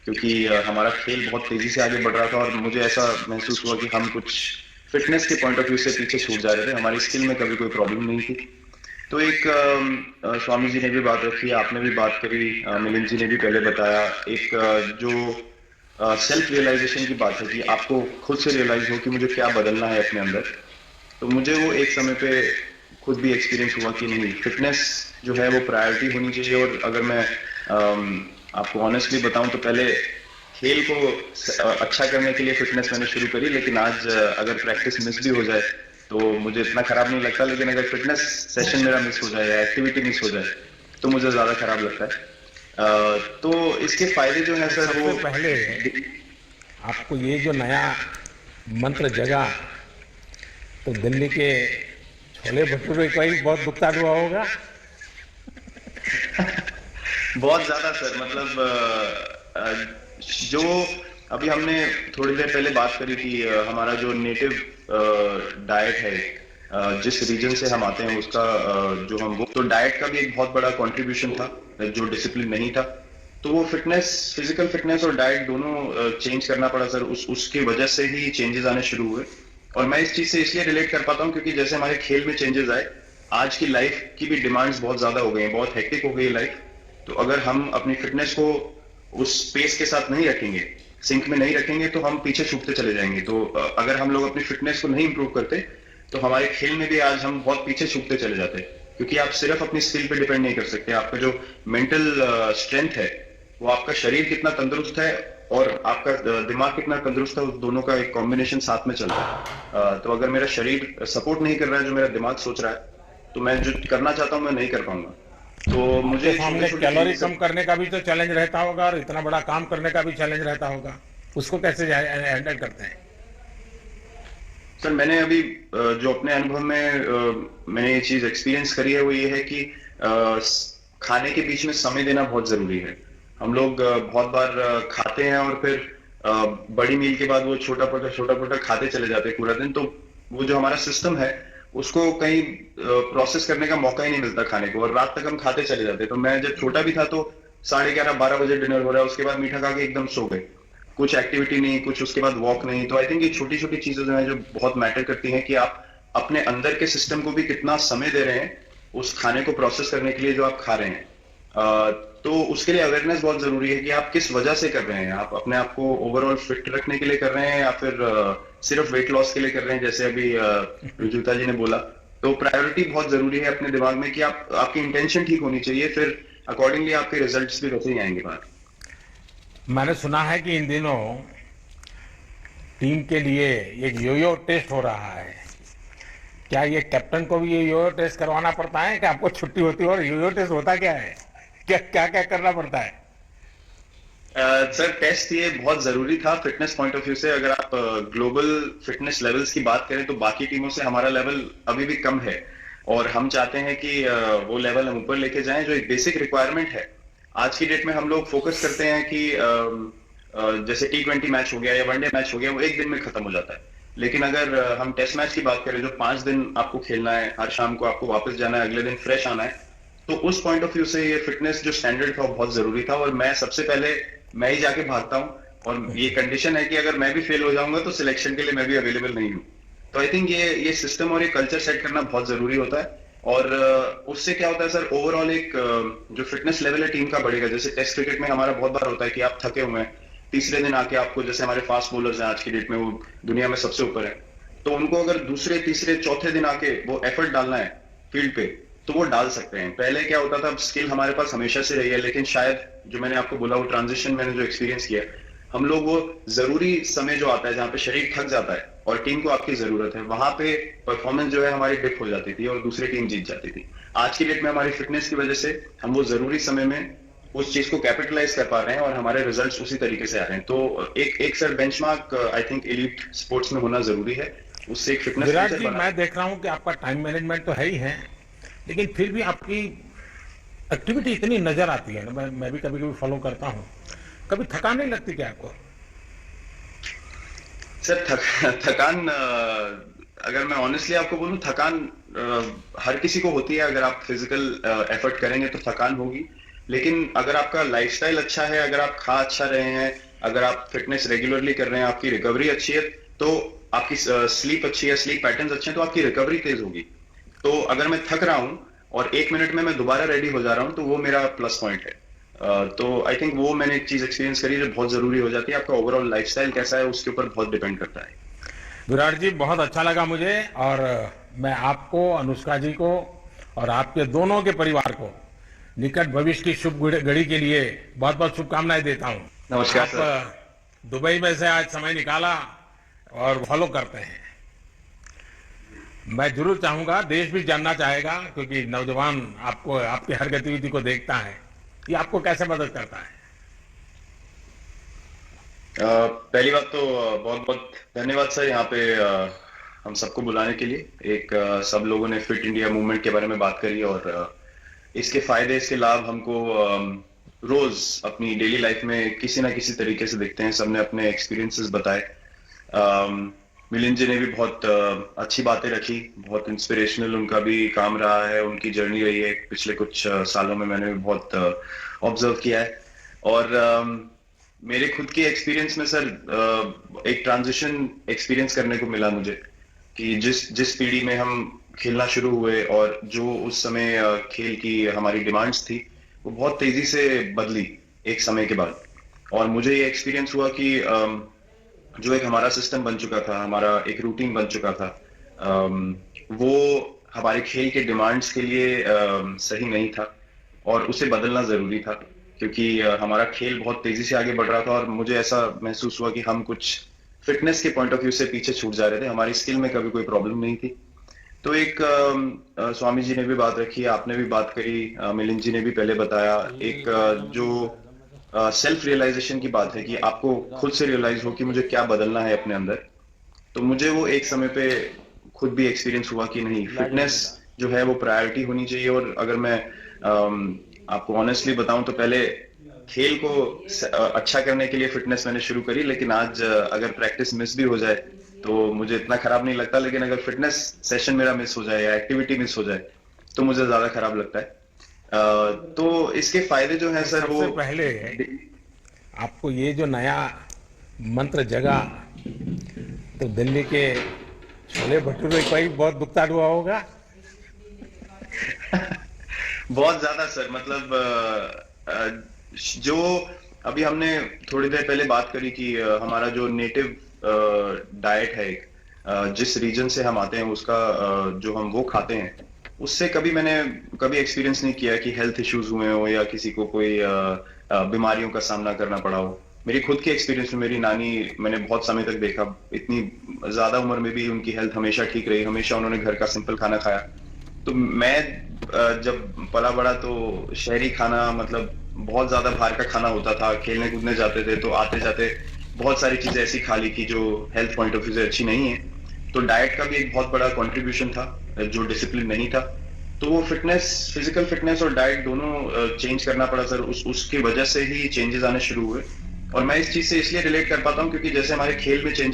क्योंकि हमारा खेल बहुत तेजी से आगे बढ़ रहा था और मुझे ऐसा महसूस हुआ कि हम कुछ फिटनेस के पॉइंट ऑफ व्यू से पीछे छूट जा रहे थे। हमारी स्किल में कभी कोई प्रॉब्लम नहीं थी। तो एक स्वामी जी ने भी बात रखी, आपने भी बात करी, मिलिंद जी ने भी पहले बताया, एक जो सेल्फ रियलाइजेशन की बात है कि आपको खुद से रियलाइज हो कि मुझे क्या बदलना है अपने अंदर। तो मुझे वो एक समय पे खुद भी एक्सपीरियंस हुआ कि नहीं, फिटनेस जो है वो प्रायोरिटी होनी चाहिए। और अगर मैं आपको ऑनेस्टली बताऊं तो पहले खेल को अच्छा करने के लिए फिटनेस मैंने शुरू करी, लेकिन आज अगर प्रैक्टिस मिस भी हो जाए तो मुझे इतना खराब नहीं लगता। लेकिन अगर फिटनेस सेशन मेरा मिस हो जाए या एक्टिविटी मिस हो जाए तो मुझे ज्यादा खराब लगता है। तो इसके फायदे जो है तो सर वो सबसे पहले आपको ये जो नया मंत्र जगा, तो दिल्ली के छोले भटूरे का ही बहुत दुखता हुआ होगा। बहुत ज्यादा सर, मतलब जो अभी हमने थोड़ी देर पहले बात करी थी, हमारा जो नेटिव डाइट है, जिस रीजन से हम आते हैं उसका जो हम वो तो डाइट का भी एक बहुत बड़ा कंट्रीब्यूशन था जो डिसिप्लिन नहीं था। तो वो फिटनेस, फिजिकल फिटनेस और डाइट दोनों चेंज करना पड़ा सर। उसकी वजह से ही चेंजेस आने शुरू हुए। और मैं इस चीज से इसलिए रिलेट कर पाता हूँ क्योंकि जैसे हमारे खेल में चेंजेस आए, आज की लाइफ की भी डिमांड्स बहुत ज्यादा हो गई हैं, बहुत हेक्टिक हो गई है लाइफ। तो अगर हम अपनी फिटनेस को उस पेस के साथ नहीं रखेंगे, सिंक में नहीं रखेंगे, तो हम पीछे छूटते चले जाएंगे। तो अगर हम लोग अपनी फिटनेस को नहीं इंप्रूव करते तो हमारे खेल में भी आज हम बहुत पीछे छूटते चले जाते हैं। क्योंकि आप सिर्फ अपनी स्किल पे डिपेंड नहीं कर सकते, आपका जो मेंटल स्ट्रेंथ है, वो आपका शरीर कितना तंदुरुस्त है और आपका दिमाग कितना तंदुरुस्त है, उस दोनों का एक कॉम्बिनेशन साथ में चलता है। तो अगर मेरा शरीर सपोर्ट नहीं कर रहा है जो मेरा दिमाग सोच रहा है, तो मैं जो करना चाहता हूं मैं नहीं कर पाऊंगा। तो आपके मुझे छोटे सामने छोटे कैलोरी चेंजेस। कम करने का भी तो चैलेंज रहता होगा, और इतना बड़ा काम करने का भी चैलेंज रहता होगा। उसको कैसे हैंडल करते हैं? सर मैंने अभी जो अपने अनुभव में मैंने ये चीज एक्सपीरियंस करी है वो ये है कि खाने के बीच में समय देना बहुत जरूरी है। हम लोग बहुत बार खाते हैं और फिर बड़ी मील के बाद वो छोटा छोटा खाते चले जाते हैं पूरा दिन। तो वो जो हमारा सिस्टम है उसको कहीं प्रोसेस करने का मौका ही नहीं मिलता खाने को, और रात तक हम खाते चले जाते हैं। तो मैं जब छोटा भी था तो 11:30 12 बजे डिनर हो रहा है, उसके बाद मीठा खा के एकदम सो गए, कुछ एक्टिविटी नहीं, कुछ उसके बाद वॉक नहीं। तो आई थिंक ये छोटी छोटी चीजें जो है जो बहुत मैटर करती हैं कि आप अपने अंदर के सिस्टम को भी कितना समय दे रहे हैं उस खाने को प्रोसेस करने के लिए जो आप खा रहे हैं। तो उसके लिए अवेयरनेस बहुत जरूरी है कि आप किस वजह से कर रहे हैं। आप अपने आप को ओवरऑल फिट रखने के लिए कर रहे हैं या फिर सिर्फ वेट लॉस के लिए कर रहे हैं, जैसे अभी रुजुता जी ने बोला। तो प्रायोरिटी बहुत जरूरी है अपने दिमाग में कि आप, आपकी इंटेंशन ठीक होनी चाहिए, फिर अकॉर्डिंगली आपके रिजल्ट्स भी वैसे ही आएंगे बाहर। मैंने सुना है कि इन दिनों टीम के लिए एक योयो टेस्ट हो रहा है। क्या ये कैप्टन को भी ये योयो टेस्ट करवाना पड़ता है कि आपको छुट्टी होती है? और योयो टेस्ट होता क्या है? क्या क्या क्या करना पड़ता है? सर टेस्ट ये बहुत जरूरी था फिटनेस पॉइंट ऑफ व्यू से। अगर आप ग्लोबल फिटनेस लेवल्स की बात करें तो बाकी टीमों से हमारा लेवल अभी भी कम है, और हम चाहते हैं कि वो लेवल हम ऊपर लेके जाएं जो एक बेसिक रिक्वायरमेंट है। आज की डेट में हम लोग फोकस करते हैं कि जैसे T20 मैच हो गया या वनडे मैच हो गया, वो एक दिन में खत्म हो जाता है। लेकिन अगर हम टेस्ट मैच की बात करें जो 5 दिन आपको खेलना है, हर शाम को आपको वापस जाना है, अगले दिन फ्रेश आना है, तो उस पॉइंट ऑफ व्यू से ये फिटनेस जो स्टैंडर्ड था वो बहुत जरूरी था। और मैं सबसे पहले मैं ही जाके भागता हूँ, और ये कंडीशन है कि अगर मैं भी फेल हो जाऊंगा तो सिलेक्शन के लिए मैं भी अवेलेबल नहीं हूँ। तो आई थिंक ये सिस्टम और ये कल्चर सेट करना बहुत जरूरी होता है। और उससे क्या होता है सर, ओवरऑल एक जो फिटनेस लेवल है टीम का बढ़ेगा। जैसे टेस्ट क्रिकेट में हमारा बहुत बार होता है कि आप थके हुए हैं, तीसरे दिन आके आपको, जैसे हमारे फास्ट बॉलर्स हैं आज की डेट में वो दुनिया में सबसे ऊपर है, तो उनको अगर दूसरे तीसरे चौथे दिन आके वो एफर्ट डालना है फील्ड पे तो वो डाल सकते हैं। पहले क्या होता था, स्किल हमारे पास हमेशा से रही है, लेकिन शायद जो मैंने आपको बोला वो ट्रांजिशन मैंने जो एक्सपीरियंस किया, हम लोग वो जरूरी समय जो आता है जहां पे शरीर थक जाता है और टीम को आपकी जरूरत है, वहां पे परफॉर्मेंस जो है हमारी डिप हो जाती थी और दूसरी टीम जीत जाती थी। आज की डेट में हमारी फिटनेस की वजह से हम वो जरूरी समय में उस चीज को कैपिटलाइज कर पा रहे हैं और हमारे रिजल्ट्स उसी तरीके से आ रहे हैं। तो एक एक sir benchmark I think elite sports में होना जरूरी है, उससे एक फिटनेस विराट कल्चर जी, बना। मैं देख रहा हूं कि आपका टाइम मैनेजमेंट तो है ही है, लेकिन फिर भी आपकी एक्टिविटी इतनी नजर आती है ना, मैं भी कभी कभी फॉलो करता हूँ। कभी थकान नहीं लगती क्या आपको? सर थकान अगर मैं ऑनेस्टली आपको बोलूं, थकान हर किसी को होती है। अगर आप फिजिकल एफर्ट करेंगे तो थकान होगी। लेकिन अगर आपका लाइफस्टाइल अच्छा है, अगर आप खा अच्छा रहे हैं, अगर आप फिटनेस रेगुलरली कर रहे हैं, आपकी रिकवरी अच्छी है, तो आपकी स्लीप अच्छी है, स्लीप पैटर्न्स अच्छे हैं, तो आपकी रिकवरी तेज होगी। तो अगर मैं थक रहा हूं और 1 मिनट में मैं दोबारा रेडी हो जा रहा हूं, तो वो मेरा प्लस पॉइंट है। तो आई थिंक वो मैंने एक चीज एक्सपीरियंस करी जो बहुत जरूरी हो जाती है। आपका ओवरऑल लाइफस्टाइल कैसा है उसके ऊपर बहुत डिपेंड करता है। विराट जी, बहुत अच्छा लगा मुझे। और मैं आपको, अनुष्का जी को और आपके दोनों के परिवार को निकट भविष्य की शुभ घड़ी के लिए बहुत बहुत शुभकामनाएं देता हूं। नमस्कार आप सर। दुबई में से आज समय निकाला और फॉलो करते हैं। मैं जरूर चाहूंगा, देश भी जानना चाहेगा, क्योंकि नौजवान आपको, आपकी हर गतिविधि को देखता है, ये आपको कैसे मदद करता है। पहली बात तो बहुत बहुत धन्यवाद सर, यहाँ पे हम सबको बुलाने के लिए। एक सब लोगों ने फिट इंडिया मूवमेंट के बारे में बात करी, और इसके फायदे, इसके लाभ हमको रोज अपनी डेली लाइफ में किसी ना किसी तरीके से दिखते हैं। सबने अपने एक्सपीरियंसेस बताए। मिलिंद जी ने भी बहुत अच्छी बातें रखी, बहुत इंस्पिरेशनल उनका भी काम रहा है, उनकी जर्नी रही है पिछले कुछ सालों में, मैंने भी बहुत ऑब्जर्व किया है। और मेरे खुद के एक्सपीरियंस में सर एक ट्रांजिशन एक्सपीरियंस करने को मिला मुझे, कि जिस जिस पीढ़ी में हम खेलना शुरू हुए और जो उस समय खेल की हमारी डिमांड्स थी, वो बहुत तेजी से बदली एक समय के बाद। और मुझे ये एक्सपीरियंस हुआ कि जो एक हमारा सिस्टम बन चुका था, हमारा एक रूटीन बन चुका था, वो हमारे खेल के डिमांड्स के लिए सही नहीं था, और उसे बदलना जरूरी था। क्योंकि हमारा खेल बहुत तेजी से आगे बढ़ रहा था, और मुझे ऐसा महसूस हुआ कि हम कुछ फिटनेस के पॉइंट ऑफ व्यू से पीछे छूट जा रहे थे। हमारी स्किल में कभी कोई प्रॉब्लम नहीं थी। तो एक स्वामी जी ने भी बात रखी, आपने भी बात करी, मिलिंद जी ने भी पहले बताया, एक जो सेल्फ रियलाइजेशन की बात है, कि आपको खुद से रियलाइज हो कि मुझे क्या बदलना है अपने अंदर। तो मुझे वो एक समय पे खुद भी एक्सपीरियंस हुआ कि नहीं, फिटनेस जो है वो प्रायोरिटी होनी चाहिए। और अगर मैं आपको ऑनेस्टली बताऊं तो पहले खेल को अच्छा करने के लिए फिटनेस मैंने शुरू करी, लेकिन आज अगर प्रैक्टिस मिस भी हो जाए तो मुझे इतना खराब नहीं लगता। लेकिन अगर फिटनेस सेशन मेरा मिस हो जाए या एक्टिविटी मिस हो जाए तो मुझे ज्यादा खराब लगता है। तो इसके फायदे जो हैं सर, वो सबसे पहले आपको ये जो नया मंत्र जगा, तो दिल्ली के छोले भटूरे का ही बहुत भुगतान हुआ होगा। बहुत ज्यादा सर। मतलब जो अभी हमने थोड़ी देर पहले बात करी कि हमारा जो नेटिव डाइट है, जिस रीजन से हम आते हैं उसका जो हम वो खाते हैं, उससे मैंने कभी एक्सपीरियंस नहीं किया कि हेल्थ इश्यूज हुए हो या किसी को कोई बीमारियों का सामना करना पड़ा हो। मेरी खुद की एक्सपीरियंस में मेरी नानी, मैंने बहुत समय तक देखा, इतनी ज्यादा उम्र में भी उनकी हेल्थ हमेशा ठीक रही, हमेशा उन्होंने घर का सिंपल खाना खाया। तो मैं जब पला बड़ा तो शहरी खाना, मतलब बहुत ज्यादा बाहर का खाना होता था, खेलने कूदने जाते थे तो आते जाते बहुत सारी चीजें ऐसी खा ली कि जो हेल्थ पॉइंट ऑफ व्यू से अच्छी नहीं है। तो डाइट का भी एक बहुत बड़ा कंट्रीब्यूशन था, जो डिसिप्लिन नहीं था। तो वो फिटनेस, फिजिकल फिटनेस और डाइट दोनों चेंज करना पड़ा सर। उसकी वजह से ही चेंजेस आने शुरू हुए। और मैं इस चीज से इसलिए रिलेट कर पाता हूँ क्योंकि जैसे हमारे खेल में चेंजेस